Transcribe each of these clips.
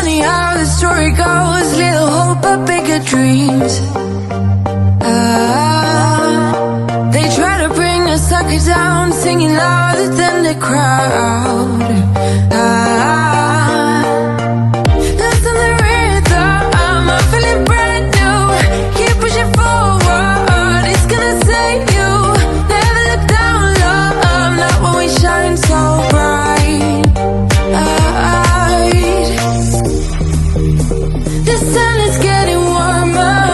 funny how the story goes. Little hope but bigger dreams. They try to bring a sucker down, singing louder than the crowd. Listen the rhythm, I'm feeling brand new. Keep pushing forward, it's gonna save you. Never look down, love, not when we shine so bright. The sun is getting warmer,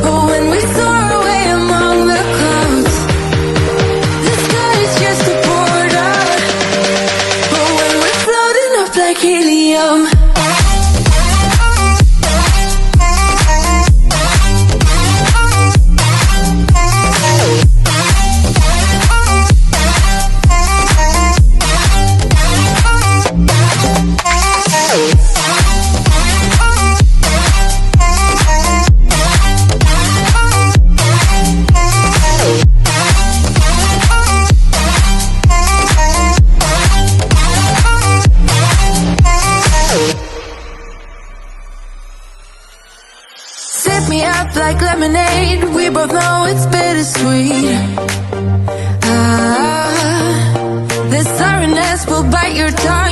but when we soar away among the clouds, the sky is just a border. But when we're floating up like helium, sip me up like lemonade. We both know it's bittersweet. The siren will bite your tongue.